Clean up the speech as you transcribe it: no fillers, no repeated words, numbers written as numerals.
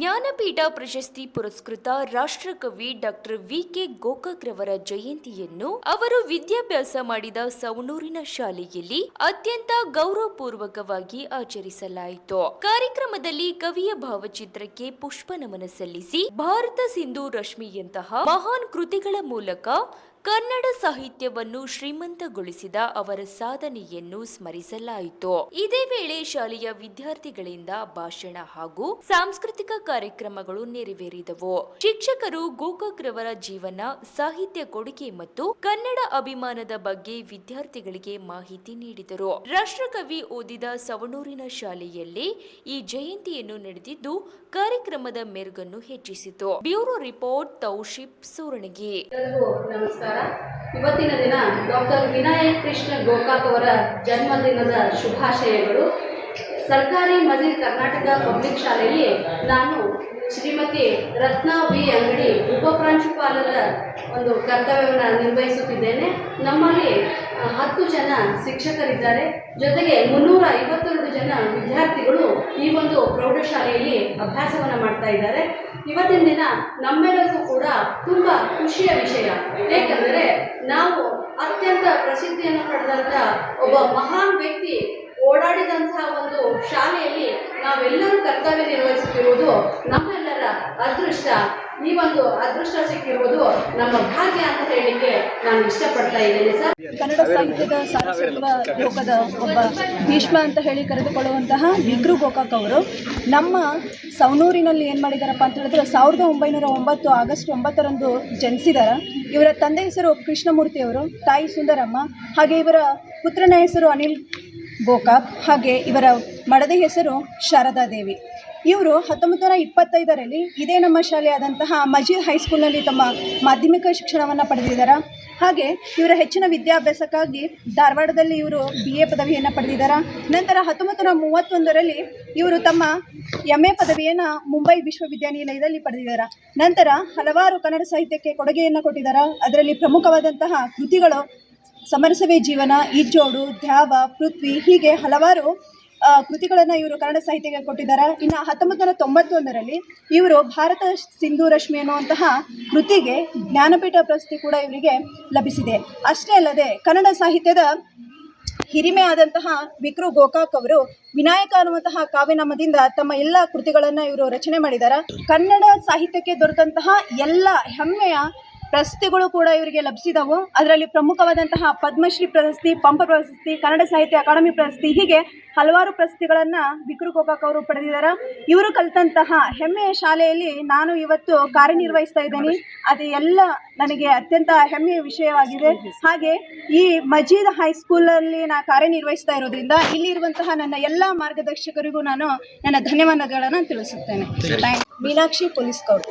ಜ್ಞಾನಪೀಠ ಪ್ರಶಸ್ತಿ ಪುರಸ್ಕೃತ ರಾಷ್ಟ್ರಕವಿ ಡಾಕ್ಟರ್ ವಿ.ಕೆ. ಗೋಕಾಕ್ ರವರ ಜಯಂತಿಯನ್ನು ಅವರು ವಿದ್ಯಾಭ್ಯಾಸ ಮಾಡಿದ ಸವಣೂರಿನ ಶಾಲೆಯಲ್ಲಿ ಅತ್ಯಂತ ಗೌರವಪೂರ್ವಕವಾಗಿ ಆಚರಿಸಲಾಯಿತು. ಕಾರ್ಯಕ್ರಮದಲ್ಲಿ ಕವಿಯ ಭಾವಚಿತ್ರಕ್ಕೆ ಪುಷ್ಪ ನಮನ ಸಲ್ಲಿಸಿ ಭಾರತ ಸಿಂಧು ರಶ್ಮಿಯಂತಹ ಮಹಾನ್ ಕೃತಿಗಳ ಮೂಲಕ ಕನ್ನಡ ಸಾಹಿತ್ಯವನ್ನು ಶ್ರೀಮಂತಗೊಳಿಸಿದ ಅವರ ಸಾಧನೆಯನ್ನು ಸ್ಮರಿಸಲಾಯಿತು. ಇದೇ ವೇಳೆ ಶಾಲೆಯ ವಿದ್ಯಾರ್ಥಿಗಳಿಂದ ಭಾಷಣ ಹಾಗೂ ಸಾಂಸ್ಕೃತಿಕ ಕಾರ್ಯಕ್ರಮಗಳು ನೆರವೇರಿದವು. ಶಿಕ್ಷಕರು ಗೋಕಾಕ್ ರವರ ಜೀವನ, ಸಾಹಿತ್ಯ ಕೊಡುಗೆ ಮತ್ತು ಕನ್ನಡ ಅಭಿಮಾನದ ಬಗ್ಗೆ ವಿದ್ಯಾರ್ಥಿಗಳಿಗೆ ಮಾಹಿತಿ ನೀಡಿದರು. ರಾಷ್ಟ್ರಕವಿ ಓದಿದ ಸವಣೂರಿನ ಶಾಲೆಯಲ್ಲಿ ಈ ಜಯಂತಿಯನ್ನು ನಡೆದಿದ್ದು ಕಾರ್ಯಕ್ರಮದ ಮೆರುಗನ್ನು ಹೆಚ್ಚಿಸಿತು. Bureau report Taushif Suranagi. ನಮಸ್ಕಾರ. ಇವತ್ತಿನ ದಿನ ಡಾಕ್ಟರ್ ವಿನಾಯಕ್ ಕೃಷ್ಣ ಗೋಕಾಕ್ ಅವರ ಜನ್ಮದಿನದ ಶುಭಾಶಯಗಳು. ಸರ್ಕಾರಿ ಮಜೀದ್ ಕರ್ನಾಟಕ ಪಬ್ಲಿಕ್ ಶಾಲೆಯಲ್ಲಿ ನಾನು ಶ್ರೀಮತಿ ರತ್ನಾ ವಿ ಅಂಗಡಿ ಉಪಪ್ರಾಂಶುಪಾಲರ ಒಂದು ಕರ್ತವ್ಯವನ್ನು ನಿರ್ವಹಿಸುತ್ತಿದ್ದೇನೆ. ನಮ್ಮಲ್ಲಿ 10 ಜನ ಶಿಕ್ಷಕರಿದ್ದಾರೆ. ಜೊತೆಗೆ 352 ಜನ ವಿದ್ಯಾರ್ಥಿಗಳು ಈ ಒಂದು ಪ್ರೌಢಶಾಲೆಯಲ್ಲಿ ಅಭ್ಯಾಸವನ್ನು ಮಾಡ್ತಾ ಇದ್ದಾರೆ. ಇವತ್ತಿನ ದಿನ ನಮ್ಮೆಲ್ಲರಿಗೂ ಕೂಡ ತುಂಬ ಖುಷಿಯ ವಿಷಯ. ಏಕೆಂದರೆ ನಾವು ಅತ್ಯಂತ ಪ್ರಸಿದ್ಧಿಯನ್ನು ಪಡೆದಂಥ ಒಬ್ಬ ಮಹಾನ್ ವ್ಯಕ್ತಿ ಓಡಾಡಿದಂತಹ ಒಂದು ಶಾಲೆಯಲ್ಲಿ ನಾವೆಲ್ಲರೂ ಕರ್ತವ್ಯ ನಿರ್ವಹಿಸುತ್ತಿರುವುದು ನಮ್ಮೆಲ್ಲರ ಅದೃಷ್ಟ. ಈ ಒಂದು ಅದೃಷ್ಟ ಸಿಕ್ಕಿರುವುದು ನಮ್ಮ ಭಾಗ್ಯ ಅಂತ ಹೇಳಲಿಕ್ಕೆ ನಾನು ಇಷ್ಟಪಡ್ತಾ ಇದ್ದೇನೆ ಸರ್. ಕನ್ನಡ ಸಾಹಿತ್ಯದ ಸಾರಸ್ವತ ಲೋಕದ ಒಬ್ಬ ಭೀಷ್ಮ ಅಂತ ಹೇಳಿ ಕರೆದುಕೊಳ್ಳುವಂತಹ ವಿಕ್ರು ಗೋಕಾಕ್ ಅವರು ನಮ್ಮ ಸವಣೂರಿನಲ್ಲಿ ಏನು ಮಾಡಿದಾರಪ್ಪ ಅಂತ ಹೇಳಿದ್ರೆ 1909 ಆಗಸ್ಟ್ 9ರಂದು ಜನಿಸಿದ್ದಾರೆ. ಇವರ ತಂದೆ ಹೆಸರು ಕೃಷ್ಣಮೂರ್ತಿ ಅವರು, ತಾಯಿ ಸುಂದರಮ್ಮ, ಹಾಗೆ ಇವರ ಪುತ್ರನ ಹೆಸರು ಅನಿಲ್ ಗೋಕಾಕ್, ಹಾಗೆ ಇವರ ಮಡದಿ ಹೆಸರು ಶಾರದಾದೇವಿ. ಇವರು 1925ರಲ್ಲಿ ಇದೇ ನಮ್ಮ ಶಾಲೆಯಾದಂತಹ ಮಜೀದ್ ಹೈಸ್ಕೂಲ್ನಲ್ಲಿ ತಮ್ಮ ಮಾಧ್ಯಮಿಕ ಶಿಕ್ಷಣವನ್ನು ಪಡೆದಿದ್ದಾರೆ. ಹಾಗೆ ಇವರ ಹೆಚ್ಚಿನ ವಿದ್ಯಾಭ್ಯಾಸಕ್ಕಾಗಿ ಧಾರವಾಡದಲ್ಲಿ ಇವರು BA ಪದವಿಯನ್ನು ಪಡೆದಿದ್ದಾರೆ. ನಂತರ 1931ರಲ್ಲಿ ಇವರು ತಮ್ಮ MA ಪದವಿಯನ್ನು ಮುಂಬೈ ವಿಶ್ವವಿದ್ಯಾನಿಲಯದಲ್ಲಿ ಪಡೆದಿದ್ದಾರೆ. ನಂತರ ಹಲವಾರು ಕನ್ನಡ ಸಾಹಿತ್ಯಕ್ಕೆ ಕೊಡುಗೆಯನ್ನು ಕೊಟ್ಟಿದ್ದಾರೆ. ಅದರಲ್ಲಿ ಪ್ರಮುಖವಾದಂತಹ ಕೃತಿಗಳು ಸಮರಸವೇ ಜೀವನ, ಈಜೋಡು, ದ್ಯಾವ, ಪೃಥ್ವಿ, ಹೀಗೆ ಹಲವಾರು ಕೃತಿಗಳನ್ನು ಇವರು ಕನ್ನಡ ಸಾಹಿತ್ಯಕ್ಕೆ ಕೊಟ್ಟಿದ್ದಾರೆ. ಇನ್ನು 1991ರಲ್ಲಿ ಇವರು ಭಾರತ ಸಿಂಧು ರಶ್ಮಿ ಅನ್ನುವಂತಹ ಕೃತಿಗೆ ಜ್ಞಾನಪೀಠ ಪ್ರಶಸ್ತಿ ಕೂಡ ಇವರಿಗೆ ಲಭಿಸಿದೆ. ಅಷ್ಟೇ ಅಲ್ಲದೆ ಕನ್ನಡ ಸಾಹಿತ್ಯದ ಹಿರಿಮೆ ಆದಂತಹ ವಿಕ್ರು ಗೋಕಾಕ್ ಅವರು ವಿನಾಯಕ ಅನ್ನುವಂತಹ ಕಾವ್ಯನಾಮದಿಂದ ತಮ್ಮ ಎಲ್ಲ ಕೃತಿಗಳನ್ನು ಇವರು ರಚನೆ ಮಾಡಿದ್ದಾರೆ. ಕನ್ನಡ ಸಾಹಿತ್ಯಕ್ಕೆ ದೊರೆತಂತಹ ಎಲ್ಲ ಹೆಮ್ಮೆಯ ಪ್ರಶಸ್ತಿಗಳು ಕೂಡ ಇವರಿಗೆ ಲಭಿಸಿದವು. ಅದರಲ್ಲಿ ಪ್ರಮುಖವಾದಂತಹ ಪದ್ಮಶ್ರೀ ಪ್ರಶಸ್ತಿ, ಪಂಪ ಪ್ರಶಸ್ತಿ, ಕನ್ನಡ ಸಾಹಿತ್ಯ ಅಕಾಡೆಮಿ ಪ್ರಶಸ್ತಿ, ಹೀಗೆ ಹಲವಾರು ಪ್ರಶಸ್ತಿಗಳನ್ನು ವಿಕ್ರು ಗೋಕಾಕ್ ಅವರು ಪಡೆದಿದ್ದಾರೆ. ಇವರು ಕಲಿತಂತಹ ಹೆಮ್ಮೆಯ ಶಾಲೆಯಲ್ಲಿ ನಾನು ಇವತ್ತು ಕಾರ್ಯನಿರ್ವಹಿಸ್ತಾ ಇದ್ದೇನೆ. ಅದು ಎಲ್ಲ ನನಗೆ ಅತ್ಯಂತ ಹೆಮ್ಮೆಯ ವಿಷಯವಾಗಿದೆ. ಹಾಗೆ ಈ ಮಜೀದ್ ಹೈಸ್ಕೂಲಲ್ಲಿ ನಾನು ಕಾರ್ಯನಿರ್ವಹಿಸ್ತಾ ಇರೋದ್ರಿಂದ ಇಲ್ಲಿರುವಂತಹ ನನ್ನ ಎಲ್ಲ ಮಾರ್ಗದರ್ಶಕರಿಗೂ ನಾನು ನನ್ನ ಧನ್ಯವಾದಗಳನ್ನು ತಿಳಿಸುತ್ತೇನೆ. Meenakshi police cout.